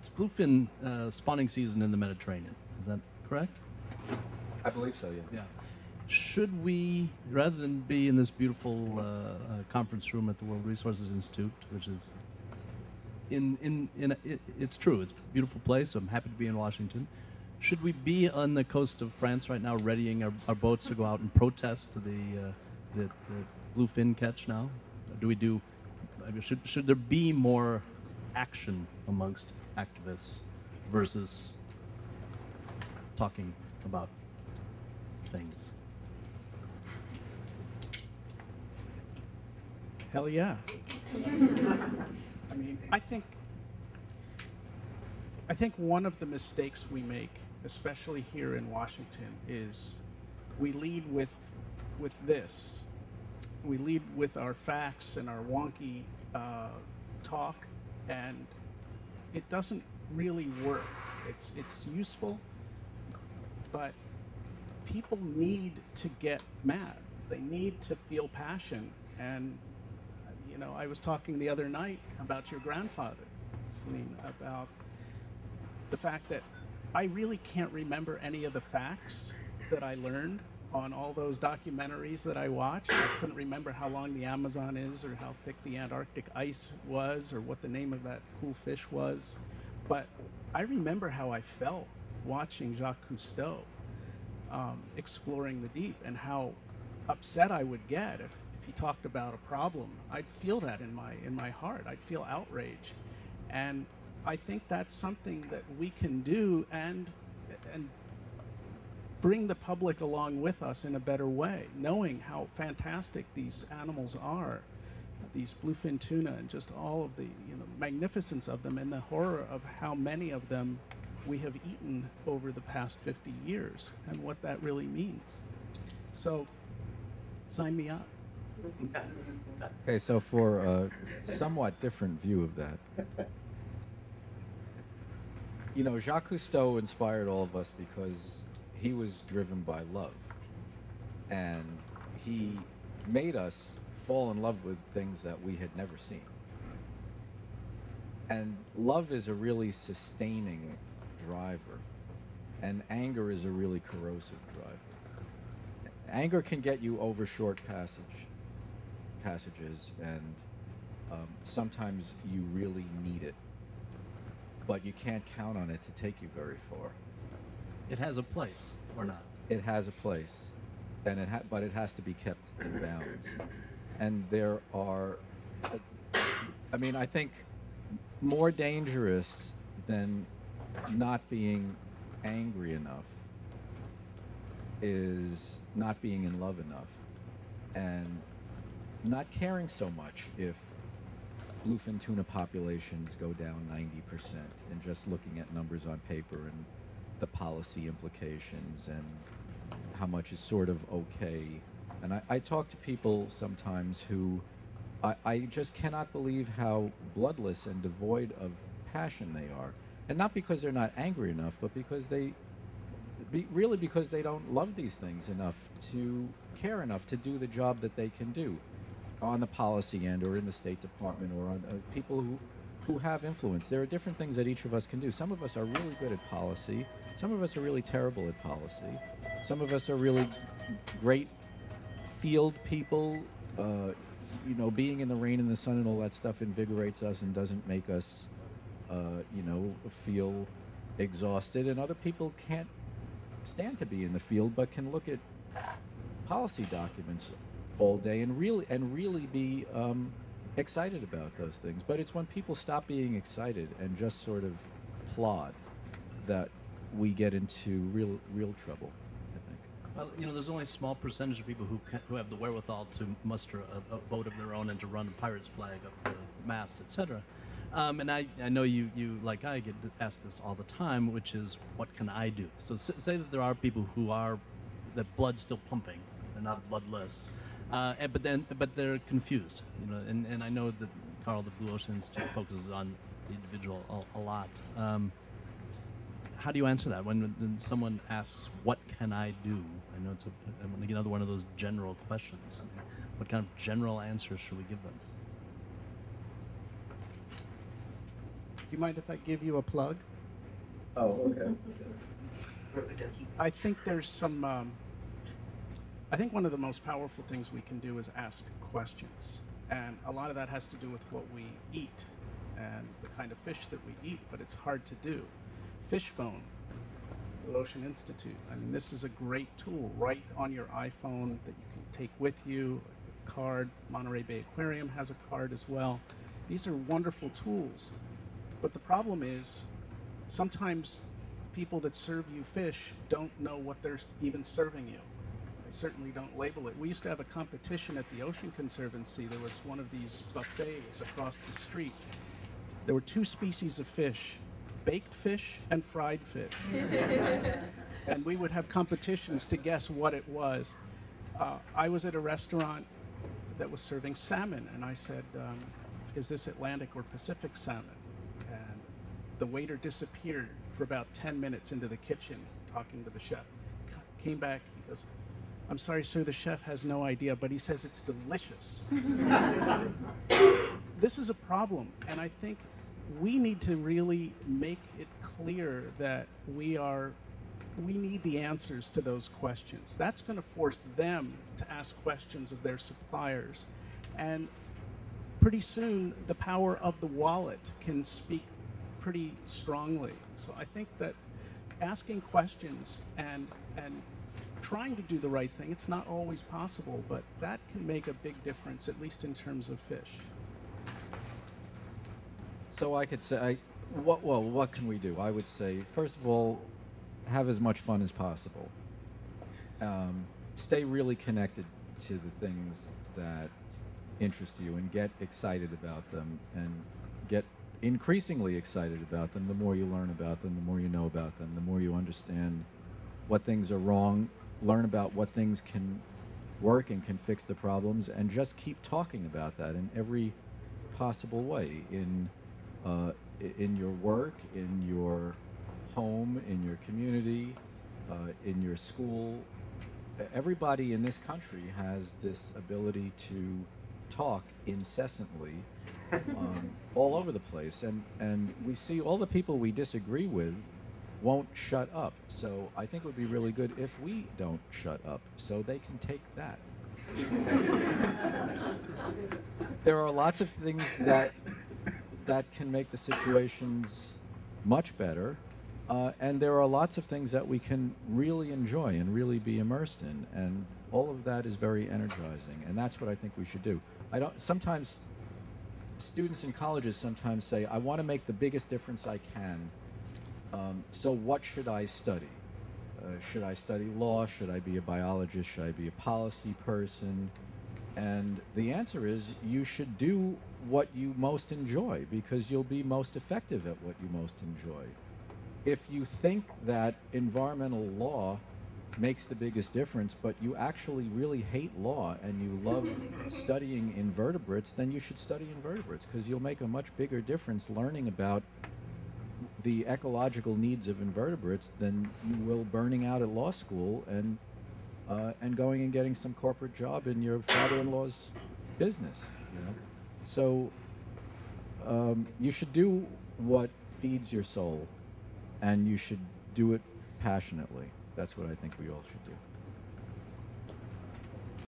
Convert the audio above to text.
it's bluefin spawning season in the Mediterranean. Is that correct? I believe so, yeah. Yeah. Should we, rather than be in this beautiful conference room at the World Resources Institute, which is it's true, it's a beautiful place, so I'm happy to be in Washington. Should we be on the coast of France right now, readying our boats to go out and protest the bluefin catch now? Should there be more action amongst activists versus talking about things? Hell yeah. I mean, I think one of the mistakes we make, especially here in Washington, is we lead with this. We lead with our facts and our wonky talk, and it doesn't really work. It's useful, but people need to get mad. They need to feel passion. And you know, I was talking the other night about your grandfather, Celine, about the fact that I really can't remember any of the facts that I learned on all those documentaries that I watched. I couldn't remember how long the Amazon is, or how thick the Antarctic ice was, or what the name of that cool fish was. But I remember how I felt watching Jacques Cousteau exploring the deep, and how upset I would get if he talked about a problem. I'd feel that in my heart. I'd feel outrage. And I think that's something that we can do and bring the public along with us in a better way, knowing how fantastic these animals are, these bluefin tuna, and just all of the magnificence of them, and the horror of how many of them we have eaten over the past 50 years, and what that really means. So, sign me up. Okay, so for a somewhat different view of that, Jacques Cousteau inspired all of us because he was driven by love, and he made us fall in love with things that we had never seen. And love is a really sustaining driver, and anger is a really corrosive driver. Anger can get you over short passages, and sometimes you really need it, but you can't count on it to take you very far. It has a place, or not? It has a place, and but it has to be kept in bounds. And there are, I think more dangerous than not being angry enough is not being in love enough, and not caring so much if bluefin tuna populations go down 90%, and just looking at numbers on paper and the policy implications and how much is sort of okay. And I talk to people sometimes who I just cannot believe how bloodless and devoid of passion they are. And not because they're not angry enough, but because really because they don't love these things enough to care enough to do the job that they can do on the policy end, or in the State Department, or on people who have influence. There are different things that each of us can do. Some of us are really good at policy. Some of us are really terrible at policy. Some of us are really great field people. Being in the rain and the sun and all that stuff invigorates us and doesn't make us, feel exhausted. And other people can't stand to be in the field, but can look at policy documents all day and really be excited about those things. But it's when people stop being excited and just sort of plod that we get into real trouble, I think. Well, there's only a small percentage of people who have the wherewithal to muster a boat of their own and to run a pirate's flag up the mast, etc. And I know you like I get asked this all the time, which is, what can I do? So say that there are people that blood's still pumping, they're not bloodless, but they're confused, and I know that Carl, the Blue Ocean Institute, focuses on the individual a lot. How do you answer that when someone asks, "What can I do?" I know it's another one of those general questions. What kind of general answers should we give them? you mind if I give you a plug? Oh, okay. I think there's some, I think one of the most powerful things we can do is ask questions. And a lot of that has to do with what we eat and the kind of fish that we eat, but it's hard to do. Fish Phone, the Ocean Institute. I mean, this is a great tool right on your iPhone that you can take with you. A card, Monterey Bay Aquarium has a card as well. These are wonderful tools. But the problem is, sometimes people that serve you fish don't know what they're even serving you. They certainly don't label it. We used to have a competition at the Ocean Conservancy. There was one of these buffets across the street. There were 2 species of fish, baked fish and fried fish. And we would have competitions to guess what it was. I was at a restaurant that was serving salmon, and I said, is this Atlantic or Pacific salmon? And the waiter disappeared for about 10 minutes into the kitchen talking to the chef. Came back, he goes, I'm sorry, sir, the chef has no idea, but he says it's delicious. This is a problem, and I think we need to really make it clear that we need the answers to those questions. That's going to force them to ask questions of their suppliers. And pretty soon, the power of the wallet can speak pretty strongly. So I think that asking questions and trying to do the right thing, it's not always possible, but that can make a big difference, at least in terms of fish. So I could say, what can we do? I would say, first of all, have as much fun as possible. Stay really connected to the things that interest you and get excited about them, and get increasingly excited about them. The more you learn about them, the more you know about them, the more you understand what things are wrong, learn about what things can work and can fix the problems, and just keep talking about that in every possible way, in your work, in your home, in your community, in your school. Everybody in this country has this ability to talk incessantly all over the place, and we see all the people we disagree with won't shut up. So I think it would be really good if we don't shut up, so they can take that. There are lots of things that can make the situations much better, and there are lots of things that we can really enjoy and really be immersed in, and all of that is very energizing, and that's what I think we should do. Sometimes students in colleges sometimes say, I want to make the biggest difference I can, so what should I study? Should I study law? Should I be a biologist? Should I be a policy person? And the answer is, you should do what you most enjoy, because you'll be most effective at what you most enjoy. If you think that environmental law makes the biggest difference, but you actually really hate law and you love studying invertebrates, then you should study invertebrates, because you'll make a much bigger difference learning about the ecological needs of invertebrates than you will burning out at law school and going and getting some corporate job in your father-in-law's business. You know? So you should do what feeds your soul, and you should do it passionately. That's what I think we all should do.